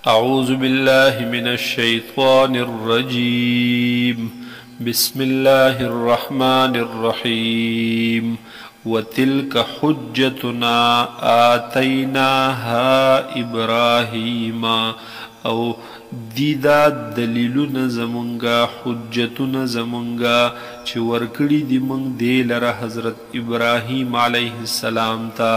أعوذ بالله من الشيطان الرجيم بسم الله الرحمن الرحيم وتلك حجتنا آتيناها إبراهيم او دیدا دلیلون زمونگا حجتون زمونگا چه ورکڑی دی منگ دی لرا حضرت ابراہیم علیہ السلام تا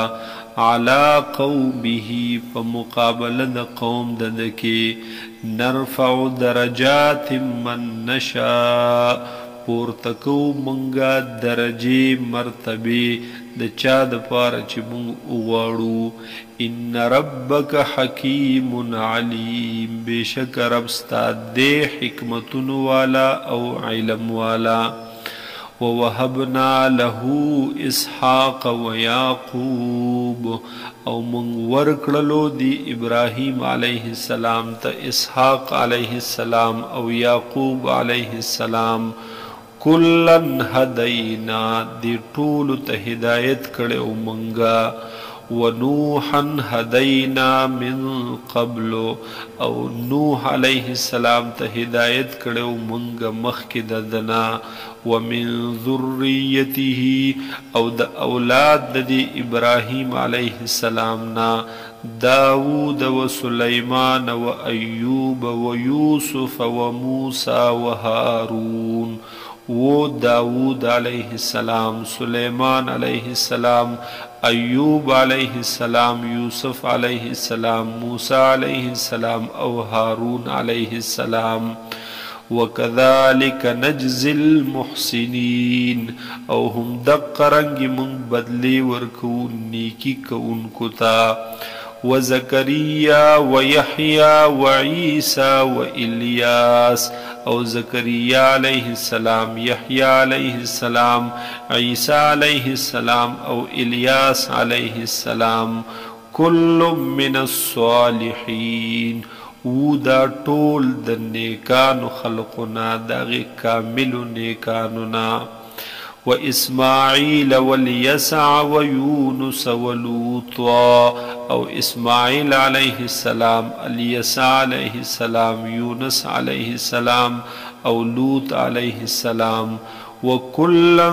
علا قومه فمقابل دا قوم ددکی نرفع درجات من نشاء پورتکو منگا درجه مرتبه د چا د پاره چې مونږ وغواړو ان ربک حکیم علیم بشک رب ستا دې حکمتونو والا او علم والا ووهبنا له اسحاق ويعقوب او مونږ ورکړلو دی ابراهیم علیه السلام ته اسحاق علیه السلام او یعقوب علیه السلام کلن هدینا دی ټول ته هدایت کړو مونږه ونوحا هدینا من قبل او نوح علیه السلام ته هدایت کړو مونږه مخکې ددنا ومن ذریته او د اولاد د ابراهیم علیه السلام نا داود و سلیمان و ایوب و یوسف و موسی و هارون وہ داود علیہ السلام سلیمان علیہ السلام ایوب علیہ السلام یوسف علیہ السلام موسیٰ علیہ السلام او ہارون علیہ السلام وکذالک نجزی المحسنین او ہم دقرنگ من بدلی ورکو نیکی کونکو تا وزكريا ويحيى وعيسى وإلياس او زكريا عليه السلام يحيى عليه السلام عيسى عليه السلام او إلياس عليه السلام كل من الصالحين ودا طول د نیکانو خلقنا داغ کامل نیکانونا وإسماعيل واليسع ويونس ولوطا او اسماعیل علیہ السلام الیسع علیہ السلام یونس علیہ السلام او لوط علیہ السلام وکلا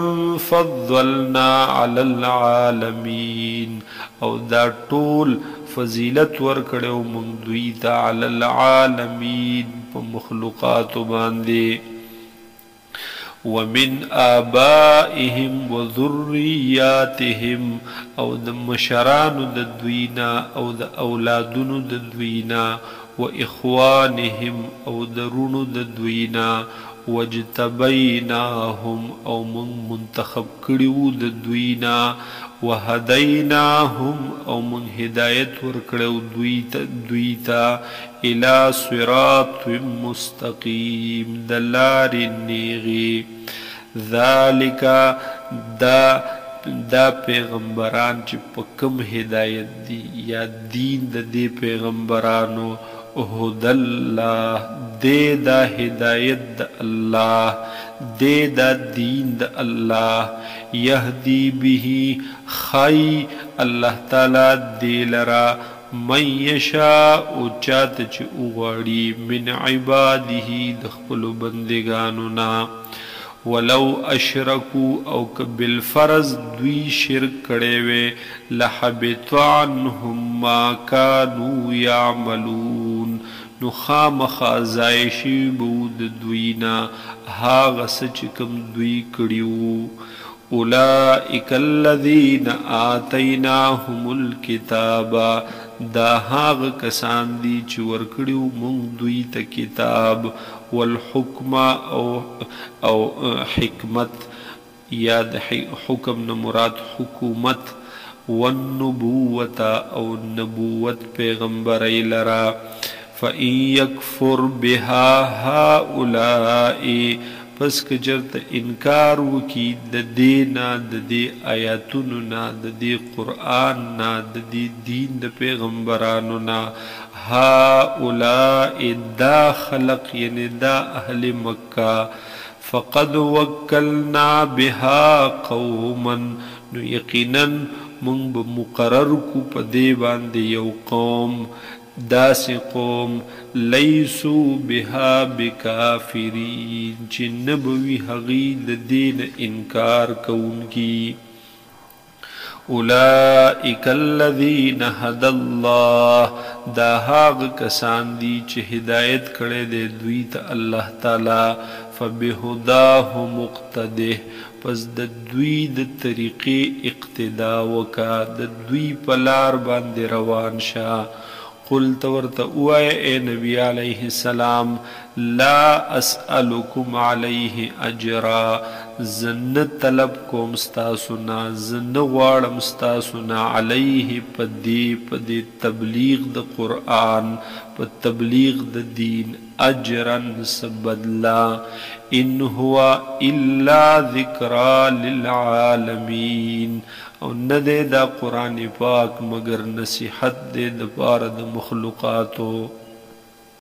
فضلنا علی العالمین او دا ټول فضیلت ورکړو موږ دوی ته علی العالمین په مخلوقات باندې ومن آبائهم وذرياتهم او د مشرانو د دوینا او د اولادونو د دوینا و اخوانهم او د رونو د دوینا وجتبیناهم او من منتخب کړیو د دوینا وهدیناهم او من هدایت ورکړو دویتا الى صراط مستقیم دلار نیغی ذالک دا پیغمبران چې په کوم هدایت دی یا دین د دې پیغمبرانو هدى الله دے دا ہدایت دا اللہ دے دا دین دا اللہ یہدی بھی خی اللہ تعالی دے لرا من یشاء چاہت چی اغاڑی من عباده دخپل بندگانونا ولو اشرکو او بالفرض دوی شرک کڑیوے لحبط عنهم ما کانو یعملون نو خامخا زائشی بود دوینا هاغ سچکم دوی کڑیو اولئک الذین آتیناهم الکتاب دا هاغ کسان دی چی ورکڑیو منگ دوی تا کتاب والحکم او حکمت یا حکم نمراد حکومت والنبوت او نبوت پیغمبر لرا فَإِن يَكْفُرْ بِهَا هَؤُلَاءِ پس کجرت انکار وکی د دینا د دی آیاتوننا د دی قرآننا د دی دین د پیغمبرانونا هؤلاء دا خلق یعنی دا اہل مکہ فقد وکلنا بها قوما نو یقینا من مقرر کو پا دی باندے یو قوم داسې قوم لیسو بها بکافرین چې نه به وي هغوی د دې نه انکار کوونکي. اولئک الذین هدی الله، دا هغه کسان دي چې هدایت کړی دی دوی ته الله تعالی. فبهداه مقتده، پس د دوی د طریقې اقتدا وکړه، د دوی په لار باندې روان شه. قل تورته ووایه ای نبی علیه السلام لا اسألکم علیه اجرا، زه نه طلب کوم ستاسو نه، زه نه غواړم ستاسو نه علیه په دې تبلیغ د قرآن، په تبلیغ د دین اجرا څه بدله. ان هو الا ذکرا للعالمین، او نه دی دا قرآن پاک مگر نصیحت دی د پاره د مخلوقاتو.